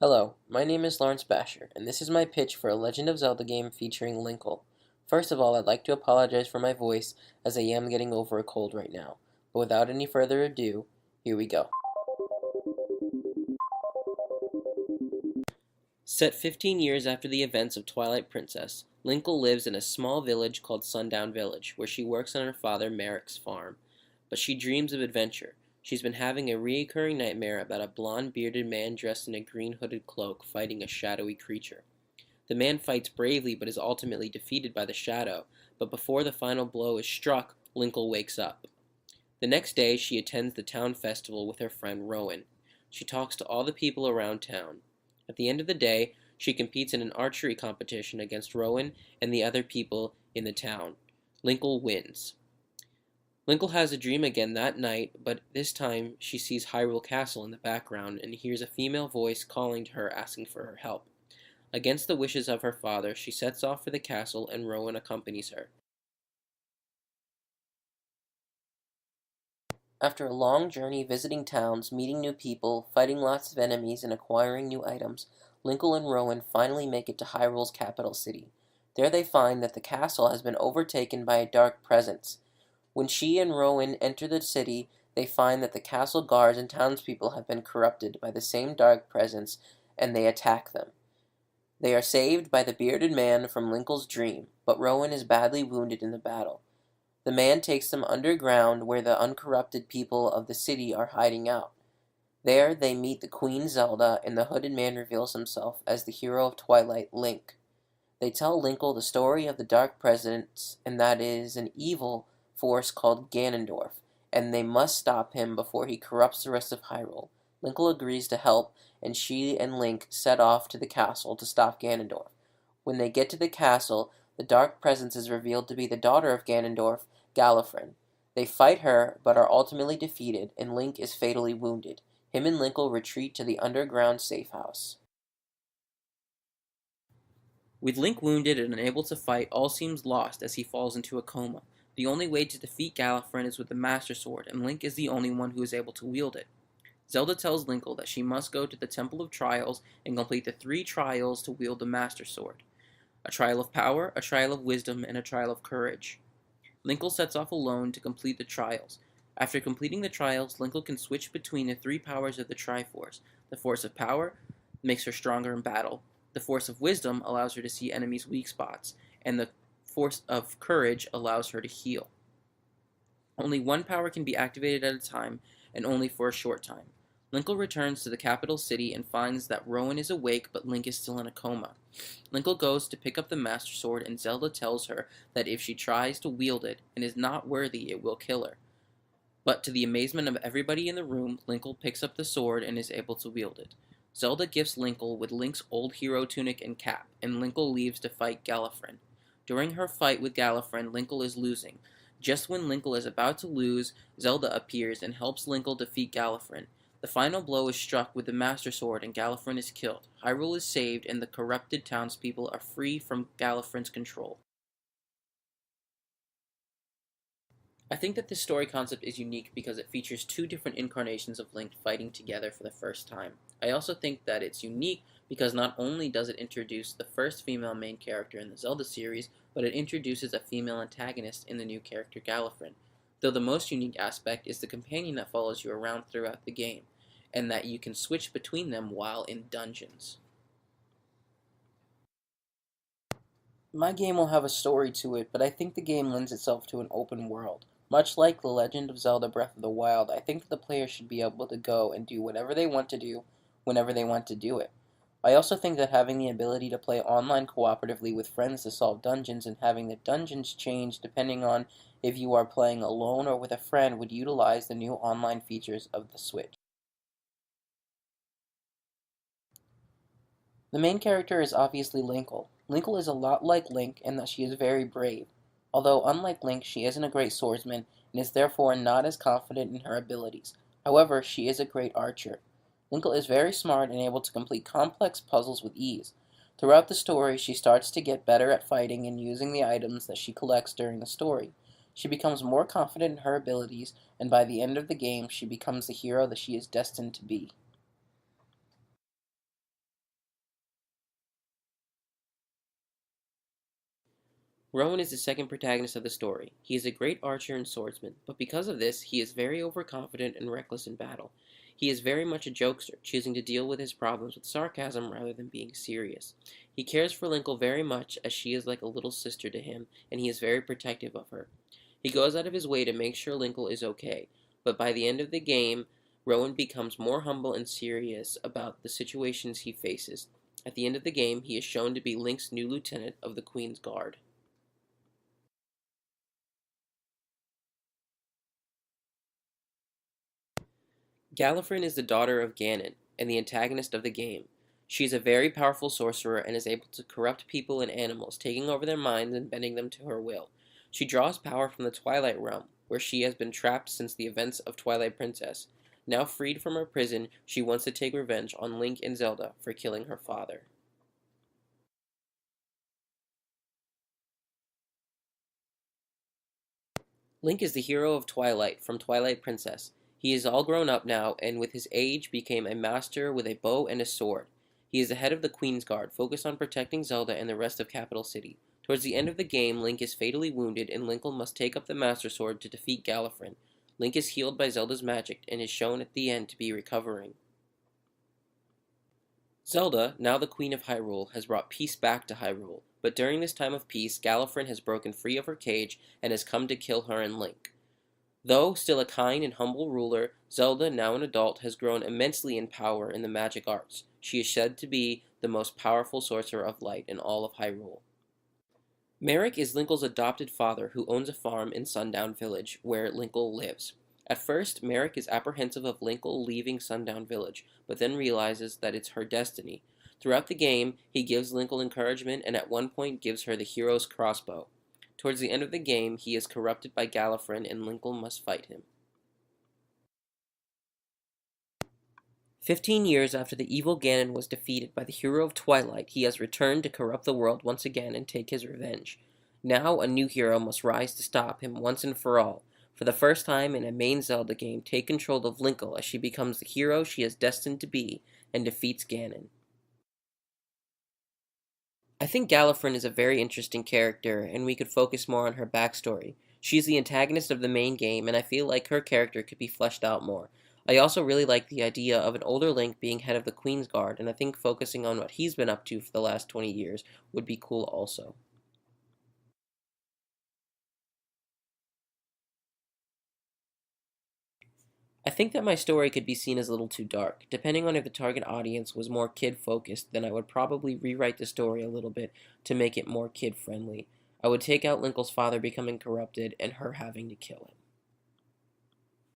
Hello, my name is Lawrence Basher, and this is my pitch for a Legend of Zelda game featuring Linkle. First of all, I'd like to apologize for my voice, as I am getting over a cold right now. But without any further ado, here we go. Set 15 years after the events of Twilight Princess, Linkle lives in a small village called Sundown Village, where she works on her father Merrick's farm. But she dreams of adventure. She's been having a recurring nightmare about a blonde bearded man dressed in a green hooded cloak fighting a shadowy creature. The man fights bravely but is ultimately defeated by the shadow, but before the final blow is struck, Linkle wakes up. The next day, she attends the town festival with her friend Rowan. She talks to all the people around town. At the end of the day, she competes in an archery competition against Rowan and the other people in the town. Linkle wins. Linkle has a dream again that night, but this time she sees Hyrule Castle in the background and hears a female voice calling to her asking for her help. Against the wishes of her father, she sets off for the castle and Rowan accompanies her. After a long journey visiting towns, meeting new people, fighting lots of enemies, and acquiring new items, Linkle and Rowan finally make it to Hyrule's capital city. There they find that the castle has been overtaken by a dark presence. When she and Rowan enter the city, they find that the castle guards and townspeople have been corrupted by the same dark presence, and they attack them. They are saved by the bearded man from Linkle's dream, but Rowan is badly wounded in the battle. The man takes them underground where the uncorrupted people of the city are hiding out. There they meet the Queen Zelda, and the hooded man reveals himself as the hero of Twilight, Link. They tell Linkle the story of the Dark Presence, and that it is an evil force called Ganondorf, and they must stop him before he corrupts the rest of Hyrule. Linkle agrees to help, and she and Link set off to the castle to stop Ganondorf. When they get to the castle, the Dark Presence is revealed to be the daughter of Ganondorf, Gallifrey. They fight her, but are ultimately defeated, and Link is fatally wounded. Him and Linkle retreat to the underground safe house. With Link wounded and unable to fight, all seems lost as he falls into a coma. The only way to defeat Gallifrey is with the Master Sword, and Link is the only one who is able to wield it. Zelda tells Linkle that she must go to the Temple of Trials and complete the 3 trials to wield the Master Sword: a trial of power, a trial of wisdom, and a trial of courage. Linkle sets off alone to complete the trials. After completing the trials, Linkle can switch between the 3 powers of the Triforce. The Force of Power makes her stronger in battle. The Force of Wisdom allows her to see enemies' weak spots, and the Force of Courage allows her to heal. Only one power can be activated at a time, and only for a short time. Linkle returns to the capital city and finds that Rowan is awake, but Link is still in a coma. Linkle goes to pick up the Master Sword, and Zelda tells her that if she tries to wield it and is not worthy, it will kill her. But to the amazement of everybody in the room, Linkle picks up the sword and is able to wield it. Zelda gifts Linkle with Link's old hero tunic and cap, and Linkle leaves to fight Gallifrey. During her fight with Gallifrey, Linkle is losing. Just when Linkle is about to lose, Zelda appears and helps Linkle defeat Gallifrey. The final blow is struck with the Master Sword and Gallifrey is killed. Hyrule is saved and the corrupted townspeople are free from Gallifrey's control. I think that this story concept is unique because it features 2 different incarnations of Link fighting together for the first time. I also think that it's unique because not only does it introduce the first female main character in the Zelda series, but it introduces a female antagonist in the new character Gallifrey. Though the most unique aspect is the companion that follows you around throughout the game, and that you can switch between them while in dungeons. My game will have a story to it, but I think the game lends itself to an open world. Much like The Legend of Zelda Breath of the Wild, I think that the player should be able to go and do whatever they want to do, whenever they want to do it. I also think that having the ability to play online cooperatively with friends to solve dungeons and having the dungeons change depending on if you are playing alone or with a friend would utilize the new online features of the Switch. The main character is obviously Linkle. Linkle is a lot like Link in that she is very brave. Although unlike Link, she isn't a great swordsman and is therefore not as confident in her abilities. However, she is a great archer. Linkle is very smart and able to complete complex puzzles with ease. Throughout the story, she starts to get better at fighting and using the items that she collects during the story. She becomes more confident in her abilities, and by the end of the game, she becomes the hero that she is destined to be. Rowan is the second protagonist of the story. He is a great archer and swordsman, but because of this, he is very overconfident and reckless in battle. He is very much a jokester, choosing to deal with his problems with sarcasm rather than being serious. He cares for Linkle very much, as she is like a little sister to him, and he is very protective of her. He goes out of his way to make sure Linkle is okay, but by the end of the game, Rowan becomes more humble and serious about the situations he faces. At the end of the game, he is shown to be Link's new lieutenant of the Queen's Guard. Gallifreyan is the daughter of Ganon, and the antagonist of the game. She is a very powerful sorcerer and is able to corrupt people and animals, taking over their minds and bending them to her will. She draws power from the Twilight Realm, where she has been trapped since the events of Twilight Princess. Now freed from her prison, she wants to take revenge on Link and Zelda for killing her father. Link is the hero of Twilight from Twilight Princess. He is all grown up now, and with his age became a master with a bow and a sword. He is the head of the Queen's Guard, focused on protecting Zelda and the rest of Capital City. Towards the end of the game, Link is fatally wounded, and Linkle must take up the Master Sword to defeat Gallifreyan. Link is healed by Zelda's magic, and is shown at the end to be recovering. Zelda, now the Queen of Hyrule, has brought peace back to Hyrule, but during this time of peace, Gallifreyan has broken free of her cage and has come to kill her and Link. Though still a kind and humble ruler, Zelda, now an adult, has grown immensely in power in the magic arts. She is said to be the most powerful sorcerer of light in all of Hyrule. Merrick is Linkle's adopted father who owns a farm in Sundown Village, where Linkle lives. At first, Merrick is apprehensive of Linkle leaving Sundown Village, but then realizes that it's her destiny. Throughout the game, he gives Linkle encouragement and at one point gives her the hero's crossbow. Towards the end of the game, he is corrupted by Gallifreyan and Linkle must fight him. 15 years after the evil Ganon was defeated by the hero of Twilight, he has returned to corrupt the world once again and take his revenge. Now a new hero must rise to stop him once and for all. For the first time in a main Zelda game, take control of Linkle as she becomes the hero she is destined to be and defeats Ganon. I think Gallifreyan is a very interesting character, and we could focus more on her backstory. She's the antagonist of the main game, and I feel like her character could be fleshed out more. I also really like the idea of an older Link being head of the Queen's Guard, and I think focusing on what he's been up to for the last 20 years would be cool also. I think that my story could be seen as a little too dark. Depending on if the target audience was more kid-focused, then I would probably rewrite the story a little bit to make it more kid-friendly. I would take out Linkle's father becoming corrupted and her having to kill him.